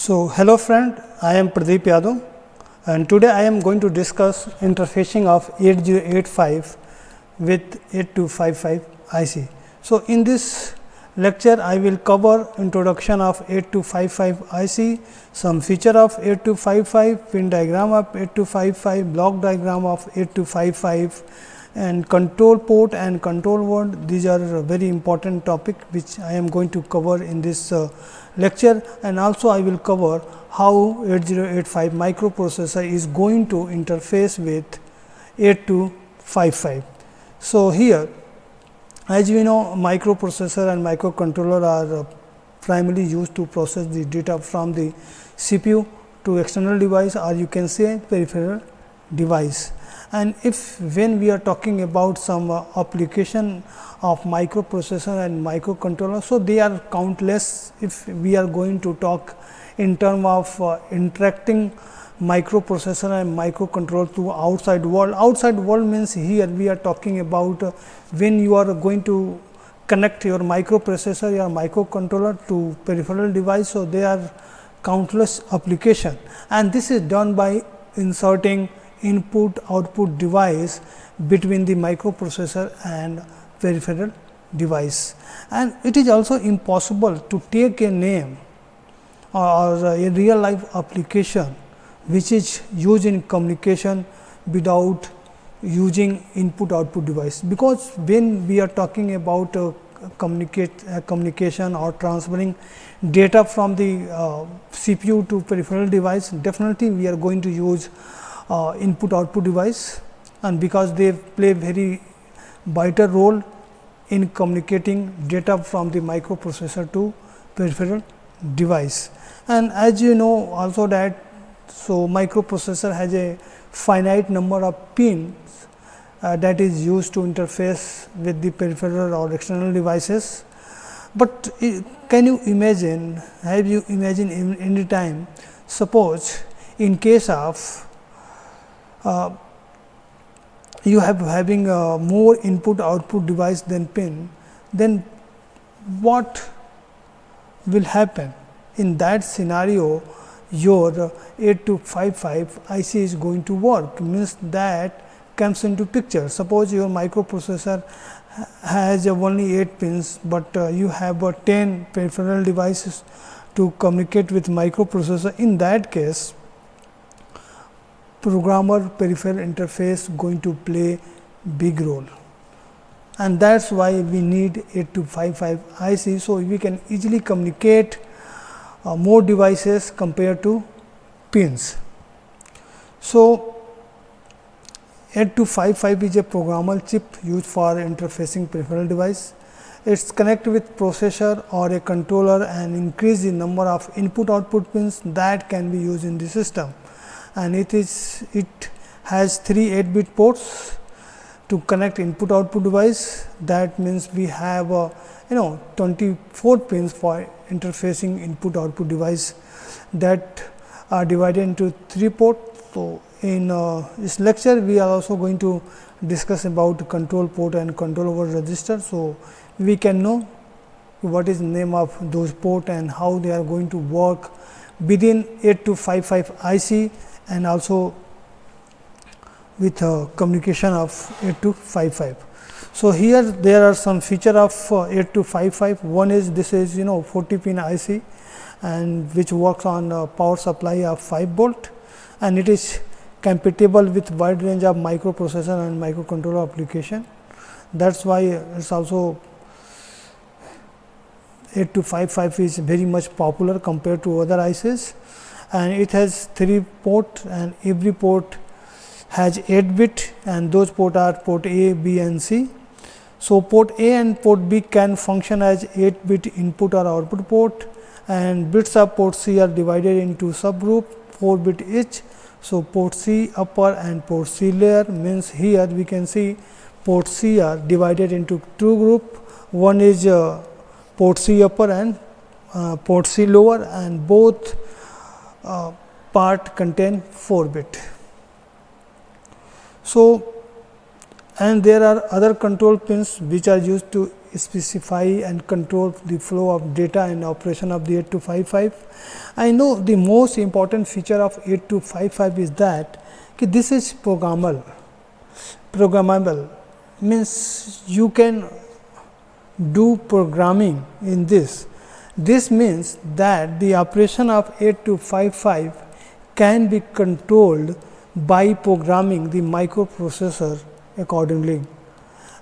So, hello friend, I am Pradeep Yadav and today I am going to discuss interfacing of 8085 with 8255 IC. So, in this lecture I will cover introduction of 8255 IC, some feature of 8255, pin diagram of 8255, block diagram of 8255 and control port and control word. These are a very important topic which I am going to cover in this lecture, and also I will cover how 8085 microprocessor is going to interface with 8255. So, here as we know, microprocessor and microcontroller are primarily used to process the data from the CPU to external device, or you can say peripheral device. And if when we are talking about some application of microprocessor and microcontroller, so they are countless. If we are going to talk in term of interacting microprocessor and microcontroller to outside world. Outside world means here we are talking about when you are going to connect your microprocessor or microcontroller to peripheral device. So, there are countless application, and this is done by inserting input output device between the microprocessor and peripheral device. And it is also impossible to take a name or a real life application which is used in communication without using input output device, because when we are talking about communication or transferring data from the CPU to peripheral device, definitely we are going to use input output device, and because they play very vital role in communicating data from the microprocessor to peripheral device. And as you know also that, so microprocessor has a finite number of pins that is used to interface with the peripheral or external devices. But can you imagine, have you imagined in any time, suppose in case of you have having more input output device than pin, then what will happen? In that scenario, your 8255 IC is going to work, means that comes into picture. Suppose your microprocessor has only 8 pins, but you have 10 peripheral devices to communicate with microprocessor. In that case, programmer peripheral interface going to play big role, and that is why we need 8255 IC. So, we can easily communicate more devices compared to pins. So, 8255 is a programmable chip used for interfacing peripheral device. It is connected with processor or a controller and increase the number of input output pins that can be used in the system. And it has 3 8-bit ports to connect input output device. That means we have 24 pins for interfacing input output device that are divided into 3 ports. So, in this lecture we are also going to discuss about control port and control over register. So, we can know what is the name of those port and how they are going to work within 8255 IC, and also with communication of 8255. So, here there are some feature of 8255. One is this is 40 pin IC, and which works on power supply of 5 volt, and it is compatible with wide range of microprocessor and microcontroller application. That is why it is also 8255 is very much popular compared to other ICs, and it has 3 port, and every port has 8 bit, and those port are port A, B and C. So, port A and port B can function as 8 bit input or output port, and bits of port C are divided into subgroup 4 bit each. So, port C upper and port C lower means here we can see port C are divided into 2 group. One is port C upper and port C lower, and both part contain 4 bit. So, and there are other control pins which are used to specify and control the flow of data and operation of the 8255. I know the most important feature of 8255 is that this is programmable. Means you can do programming in this. This means that the operation of 8255 can be controlled by programming the microprocessor accordingly,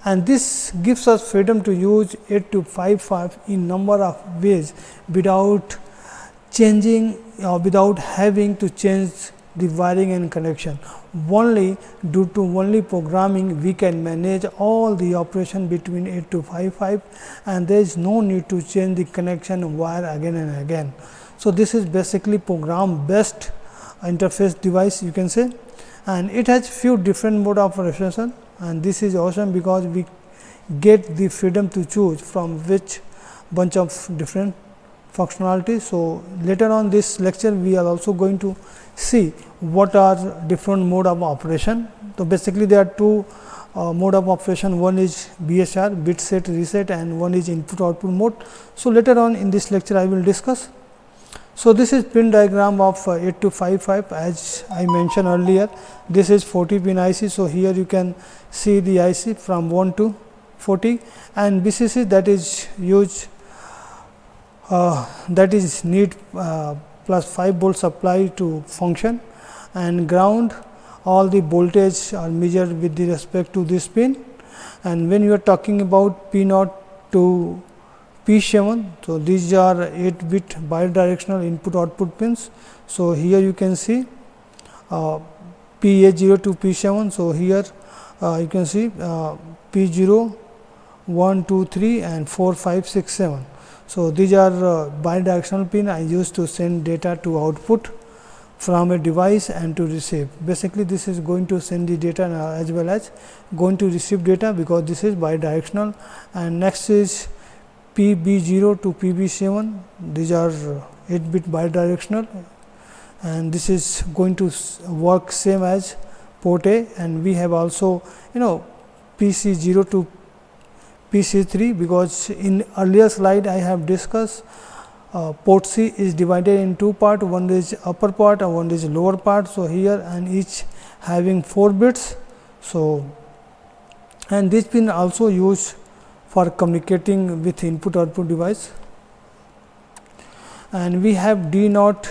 and this gives us freedom to use 8255 in number of ways without changing or without having to change the wiring and connection. Only due to only programming we can manage all the operation between 8255, and there is no need to change the connection wire again and again. So, this is basically program based interface device, you can say, and it has few different mode of operation, and this is awesome because we get the freedom to choose from which bunch of different functionality. So, later on this lecture we are also going to see what are different mode of operation. So, basically there are two mode of operation, one is BSR, bit set reset, and one is input output mode. So, later on in this lecture I will discuss. So, this is pin diagram of 8255 as I mentioned earlier. This is 40 pin IC. So, here you can see the IC from 1 to 40, and BCC that is used that is need plus 5 volt supply to function, and ground all the voltage are measured with the respect to this pin. And when you are talking about P0 to P7, so these are 8-bit bidirectional input output pins. So, here you can see P0 to P7. So, here you can see P0, 1, 2, 3 and 4, 5, 6, 7. So, these are bidirectional pin I use to send data to output from a device and to receive. Basically, this is going to send the data as well as going to receive data, because this is bidirectional. And next is PB0 to PB7, these are 8-bit bidirectional, and this is going to work same as port A. And we have also PC0 to PC3, because in earlier slide I have discussed port C is divided in two part, one is upper part and one is lower part. So, here and each having 4 bits. So, and this pin also used for communicating with input output device. And we have D0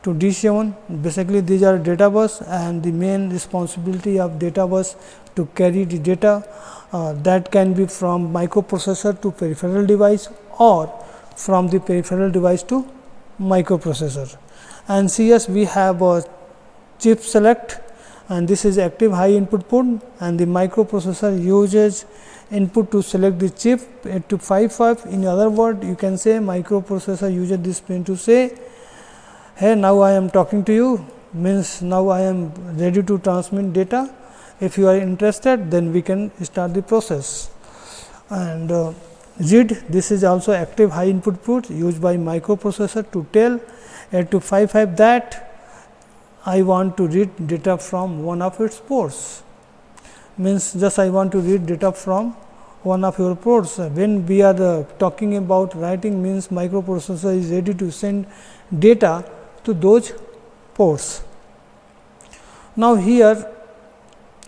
to D7, basically these are data bus, and the main responsibility of data bus to carry the data that can be from microprocessor to peripheral device or from the peripheral device to microprocessor. And CS we have a chip select, and this is active high input port, and the microprocessor uses input to select the chip 8255. In other word, you can say microprocessor uses this pin to say, hey, now I am talking to you, means now I am ready to transmit data. If you are interested, then we can start the process. And read, this is also active high input port used by microprocessor to tell 8255 that I want to read data from one of its ports. Means just I want to read data from one of your ports. When we are talking about writing, means microprocessor is ready to send data to those ports. Now, here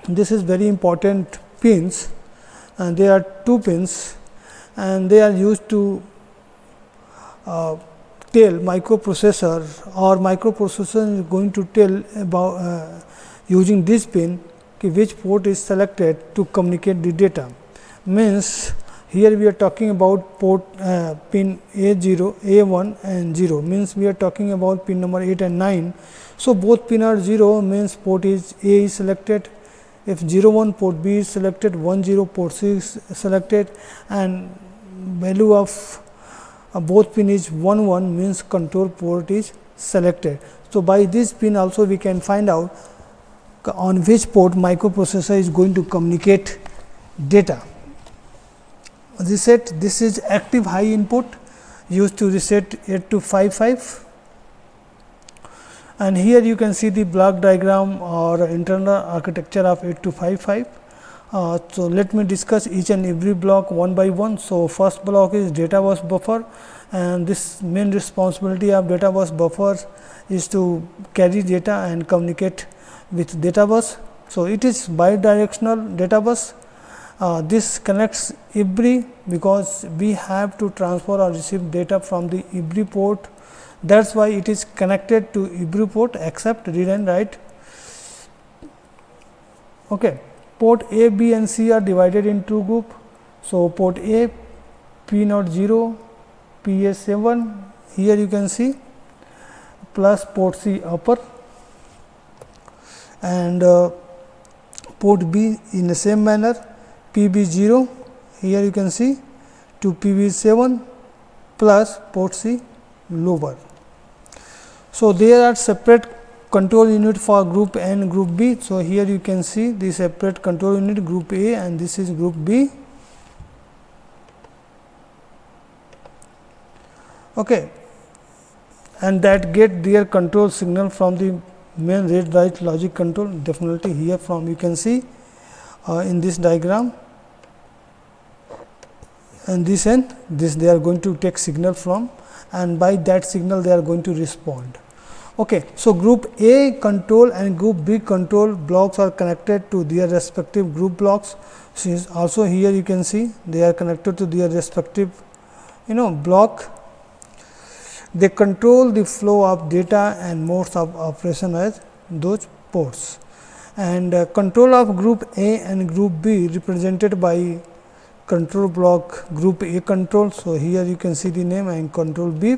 this is very important pins, and there are 2 pins, and they are used to tell microprocessor, or microprocessor is going to tell about using this pin which port is selected to communicate the data. Means here we are talking about port pin A0, A1 and 0, means we are talking about pin number 8 and 9. So, both pin are 0, means port is A is selected. If 01 port B is selected, 10 port C is selected, and value of both pin is 11, means control port is selected. So, by this pin also we can find out on which port microprocessor is going to communicate data. Reset, this is active high input used to reset 8255, and here you can see the block diagram or internal architecture of 8255. So let me discuss each and every block one by one. So first block is data bus buffer, and this main responsibility of data bus buffer is to carry data and communicate with data bus. So it is bidirectional data bus. This connects every, because we have to transfer or receive data from the every port. That's why it is connected to every port except read and write. Okay. Port A, B and C are divided into group. So port A, P0, PA7, here you can see, plus port C upper, and port B in the same manner, PB0, here you can see, to PB7 plus port C lower. So there are separate control unit for group A and group B. So here you can see the separate control unit, group A, and this is group B. Okay. And that get their control signal from the main read write logic control. Definitely here from you can see in this diagram, and this end, this they are going to take signal from, and by that signal they are going to respond. Okay. So group A control and group B control blocks are connected to their respective group blocks. Since also here you can see they are connected to their respective block. They control the flow of data and modes of operation as those ports, and control of group A and group B represented by control block group A control. So here you can see the name, and control B,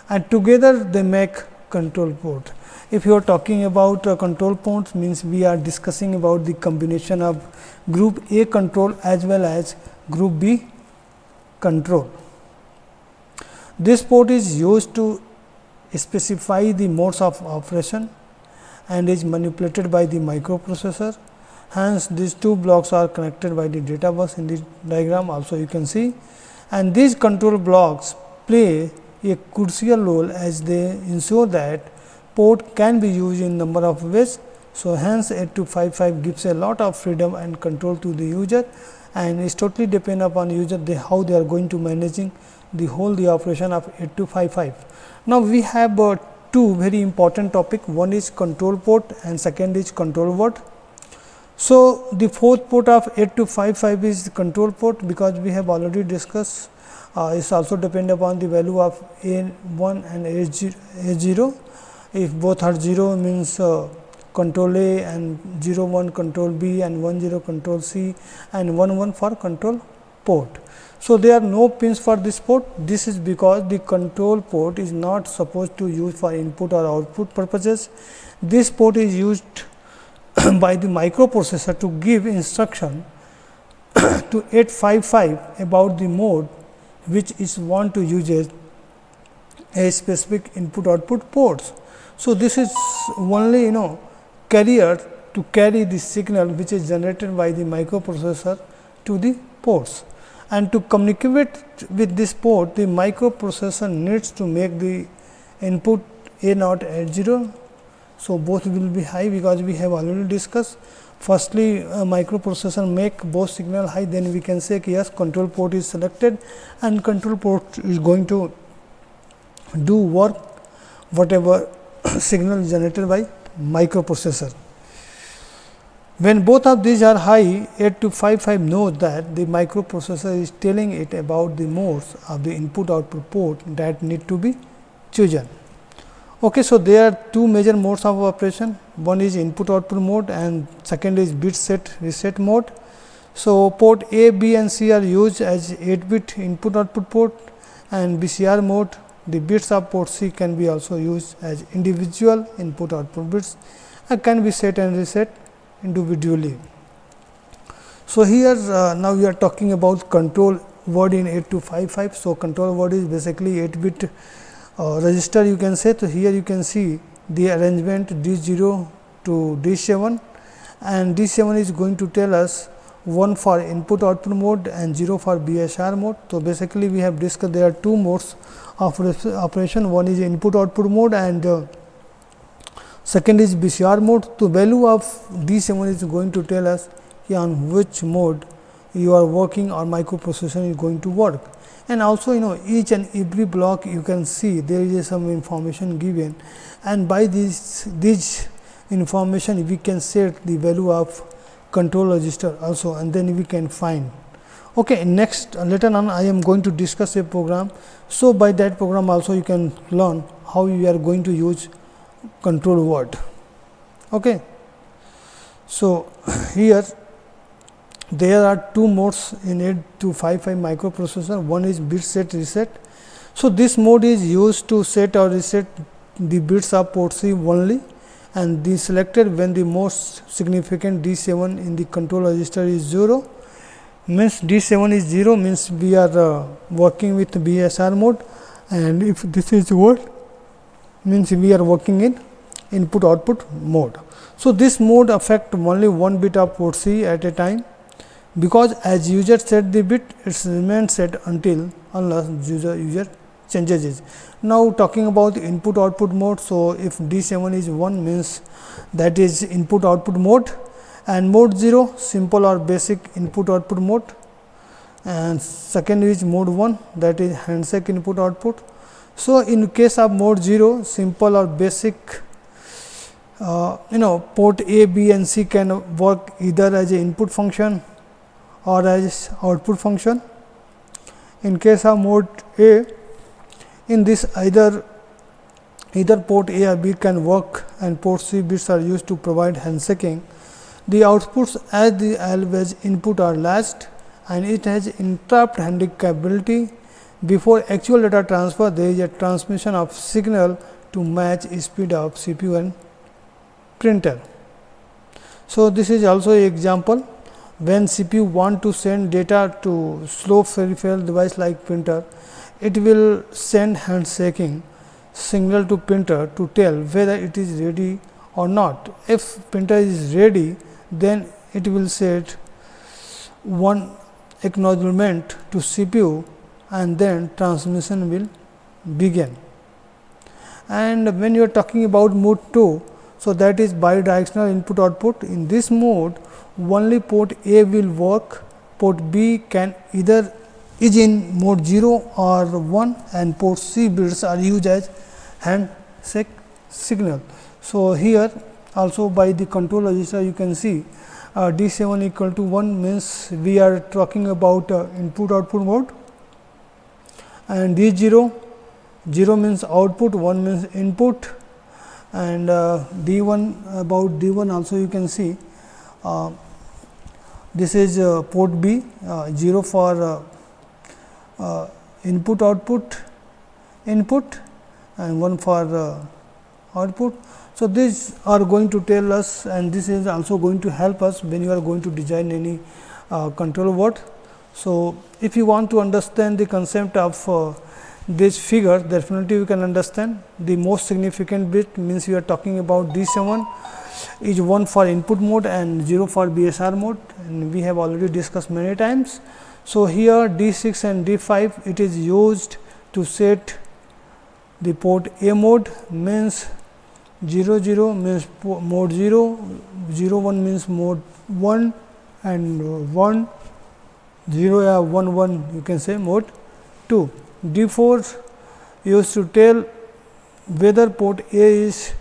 and together they make control port. If you are talking about control ports, means we are discussing about the combination of group A control as well as group B control. This port is used to specify the modes of operation and is manipulated by the microprocessor. Hence, these two blocks are connected by the data bus in the diagram also you can see, and these control blocks play a crucial role as they ensure that port can be used in number of ways. So hence 8255 gives a lot of freedom and control to the user, and is totally depend upon user how they are going to managing the operation of 8255. Now we have two very important topic. One is control port and second is control word. So the fourth port of 8255 is the control port, because we have already discussed is also depend upon the value of A1 and A0. If both are 0 means control A, and 01 control B, and 10 control C, and 11 for control port. So there are no pins for this port. This is because the control port is not supposed to use for input or output purposes. This port is used by the microprocessor to give instruction to 855 about the mode which is want to use a specific input output ports. So this is only carrier to carry the signal which is generated by the microprocessor to the ports, and to communicate with this port the microprocessor needs to make the input A0 at 0. So both will be high, because we have already discussed. Firstly, microprocessor make both signal high, then we can say yes, control port is selected and control port is going to do work whatever signal generated by microprocessor. When both of these are high, 8255 knows that the microprocessor is telling it about the modes of the input output port that need to be chosen. Okay, so there are two major modes of operation. One is input output mode and second is bit set reset mode. So port A, B and C are used as 8-bit input output port, and BCR mode, the bits of port C can be also used as individual input output bits and can be set and reset individually. So here now we are talking about control word in 8255. So control word is basically 8-bit register you can say. So here you can see the arrangement D0 to D7, and D7 is going to tell us 1 for input output mode and 0 for BSR mode. So basically we have discussed there are two modes of operation. One is input output mode and second is BCR mode. So value of D7 is going to tell us on which mode you are working or microprocessor is going to work. And also each and every block you can see there is some information given, and by this information we can set the value of control register also, and then we can find. Okay, next later on I am going to discuss a program. So by that program also you can learn how you are going to use control word. Okay, so here there are two modes in 8255 microprocessor. One is bit set reset. So this mode is used to set or reset the bits of port C only, and the selected when the most significant D7 in the control register is 0, means D7 is 0 means we are working with BSR mode, and if this is 1 means we are working in input output mode. So this mode affect only one bit of port C at a time, because as user set the bit it remains set until unless user changes it. Now talking about input output mode. So if D7 is 1 means that is input output mode, and mode 0 simple or basic input output mode, and second is mode 1 that is handshake input output. So in case of mode 0 simple or basic, port A, B and C can work either as a input function or as output function. In case of mode A, in this either port A or B can work, and port C bits are used to provide handshaking. The outputs as the always input are latched, and it has interrupt handling capability. Before actual data transfer, there is a transmission of signal to match speed of CPU and printer. So this is also an example. When CPU want to send data to slow peripheral device like printer, it will send handshaking signal to printer to tell whether it is ready or not. If printer is ready, then it will set one acknowledgement to CPU, and then transmission will begin. And when you are talking about mode 2, so that is bidirectional input output. In this mode only port A will work, port B can either is in mode 0 or 1, and port C bits are used as handshake signal. So here also by the control register you can see D7 equal to 1 means we are talking about input output mode, and D0 0 means output, 1 means input, and D1 about D1 also you can see this is port B, 0 for input output input, and 1 for output. So these are going to tell us, and this is also going to help us when you are going to design any control word. So if you want to understand the concept of this figure, definitely you can understand. The most significant bit means we are talking about D7 is 1 for input mode and 0 for BSR mode, and we have already discussed many times. So here D6 and D5 it is used to set the port A mode, means 0 0 means mode 0, 0 1 means mode 1, and 1 0 1 1 you can say mode 2. D4 used to tell whether port A is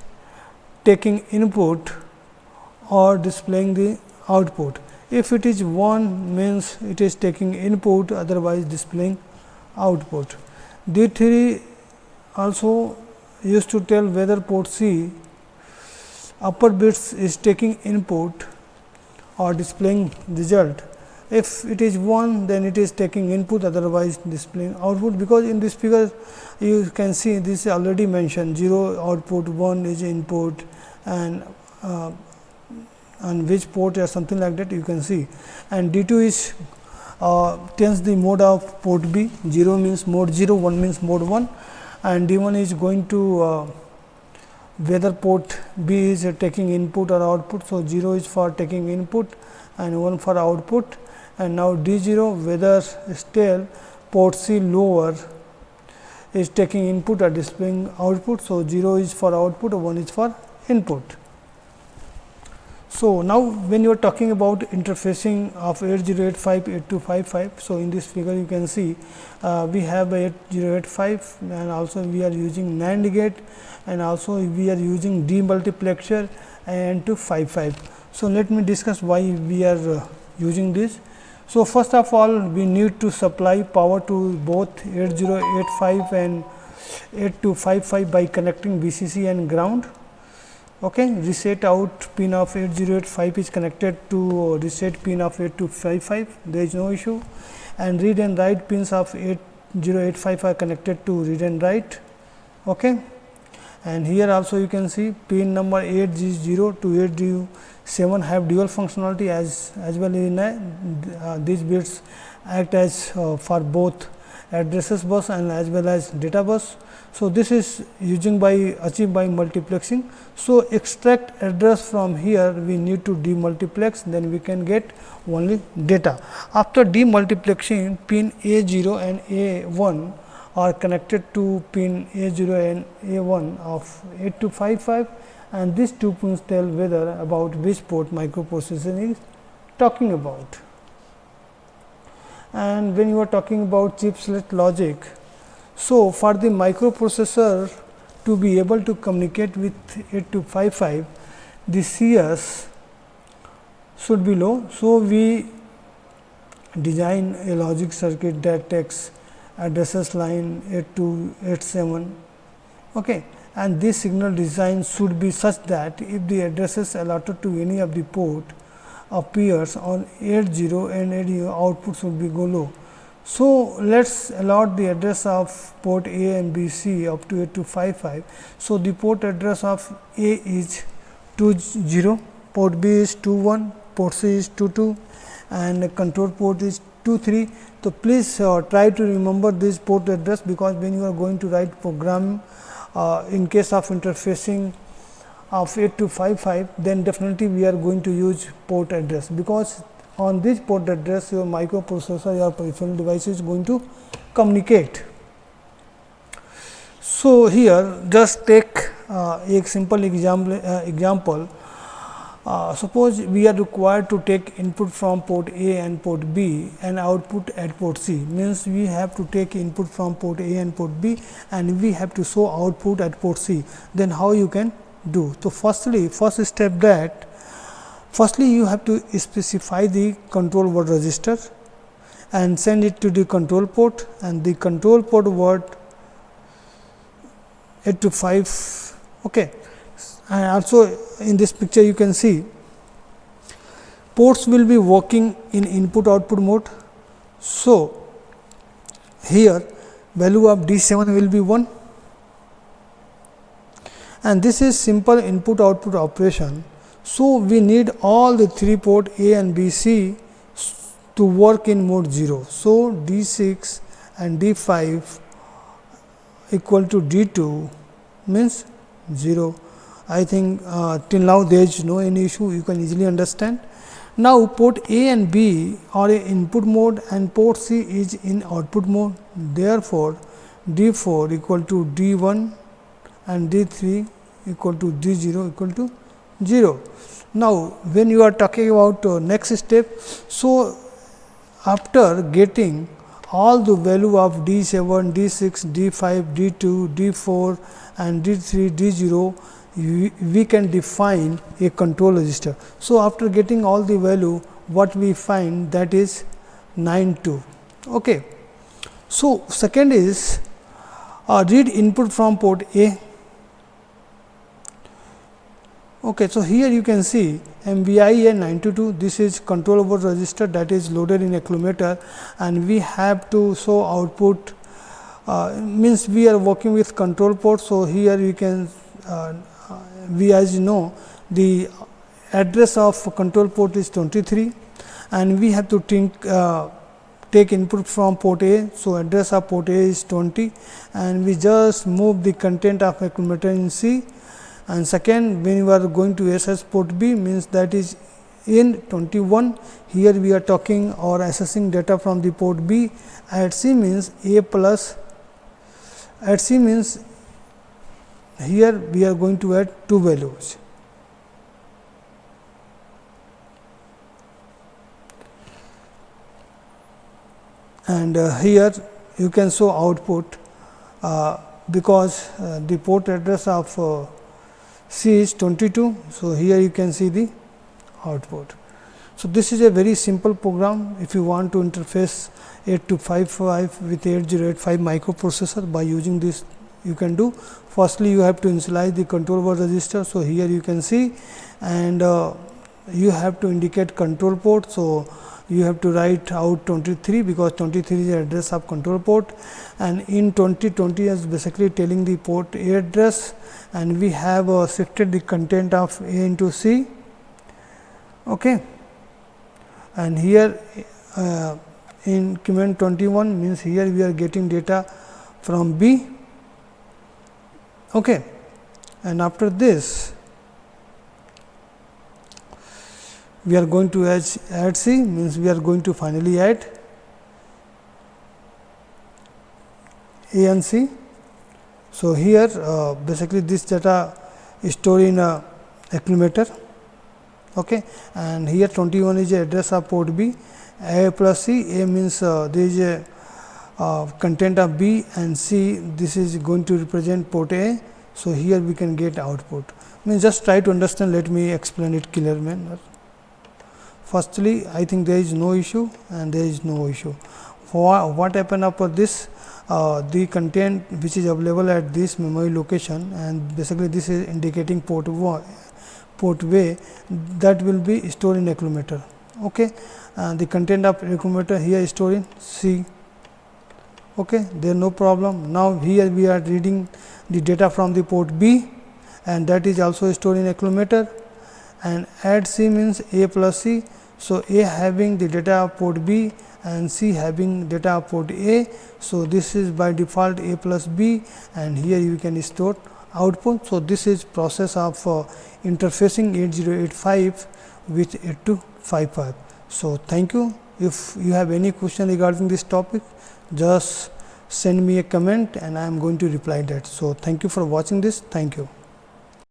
taking input or displaying the output. If it is 1 means it is taking input, otherwise displaying output. D3 also used to tell whether port C upper bits is taking input or displaying result. If it is 1, then it is taking input, otherwise displaying output, because in this figure you can see this is already mentioned 0 output, 1 is input, and which port or something like that you can see. And D2 is tells the mode of port B, 0 means mode 0, 1 means mode 1, and D1 is going to whether port B is taking input or output. So 0 is for taking input and 1 for output. And now D0 whether still port C lower is taking input or displaying output. So 0 is for output, 1 is for input. So, now when you are talking about interfacing of 8085 8255, so in this figure you can see we have 8085 and also we are using NAND gate and also we are using demultiplexer and 255. So, let me discuss why we are using this. So, first of all we need to supply power to both 8085 and 8255 by connecting VCC and ground. Okay, reset out pin of 8085 is connected to reset pin of 8255, there is no issue, and read and write pins of 8085 are connected to read and write. Okay. And here also you can see pin number 80 to 87 have dual functionality as well in these bits act as for both addresses bus and as well as data bus. So, this is using by achieved by multiplexing. So, extract address from here we need to demultiplex, then we can get only data. After demultiplexing, pin A0 and A1 are connected to pin A0 and A1 of 8255 and these two pins tell whether about which port microprocessor is talking about. And when you are talking about chip select logic, so for the microprocessor to be able to communicate with 8255, the CS should be low. So, we design a logic circuit that takes addresses line 8287, okay, and this signal design should be such that if the addresses allotted to any of the port appears on 80 and 80, output should be go low. So, let us allot the address of port A and B C up to 8255. So, the port address of A is 20, port B is 21, port C is 22 and control port is 23. So, please try to remember this port address, because when you are going to write program in case of interfacing of 8255, then definitely we are going to use port address, because on this port address your microprocessor, your peripheral device is going to communicate. So, here just take a simple example. Suppose we are required to take input from port A and port B and output at port C, means we have to take input from port A and port B and we have to show output at port C. Then how you can do? So, first step that firstly you have to specify the control word register and send it to the control port, and the control port word 825. Okay. And also in this picture you can see ports will be working in input output mode. So, here value of D7 will be 1 and this is simple input output operation. So, we need all the 3 port A and B, C to work in mode 0. So, D6 and D5 equal to D2 means 0. I think till now there is no any issue, you can easily understand. Now, port A and B are in input mode and port C is in output mode. Therefore, D4 equal to D1 and D3 equal to D0 equal to 0. Now, when you are talking about next step, so after getting all the value of D7, D6, D5, D2, D4 and D3, D0, we can define a control register. So, after getting all the value, what we find, that is 92. Okay. So, second is read input from port A. Okay, so here you can see MVI and 92, this is control word register that is loaded in accumulator, and we have to show output, means we are working with control port. So, here you can we, as you know, the address of control port is 23 and we have to take input from port A. So, address of port A is 20 and we just move the content of accumulator in C. And second, when you are going to access port B, means that is in 21. Here we are talking or accessing data from the port B. At C means A plus, at C means here we are going to add 2 values. and here you can show output because the port address of C is 22. So, here you can see the output. So, this is a very simple program if you want to interface 8255 with 8085 microprocessor. By using this you can do. Firstly, you have to initialize the control word register. So, here you can see, and you have to indicate control port. So, you have to write out 23 because 23 is the address of control port, and in 2020 is basically telling the port A address, and we have shifted the content of A into C. Okay. And here in increment 21 means here we are getting data from B. Okay. And after this we are going to add C, means we are going to finally add A and C. So, here basically this data is stored in a accumulator, okay, and here 21 is the address of port B. A plus C, A means there is a content of B, and C, this is going to represent port A. So, here we can get output, means just try to understand. Let me explain it clear manner. Firstly, I think there is no issue and there is no issue. For what happened after this, the content which is available at this memory location, and basically this is indicating port way, that will be stored in accumulator. Okay. The content of accumulator here is stored in C. Okay. There no problem. Now, here we are reading the data from the port B, and that is also stored in accumulator, and add C means A plus C. So, A having the data of port B and C having data of port A. So, this is by default A plus B, and here you can store output. So, this is process of interfacing 8085 with 8255. So, thank you. If you have any question regarding this topic, just send me a comment and I am going to reply that. So, thank you for watching this. Thank you.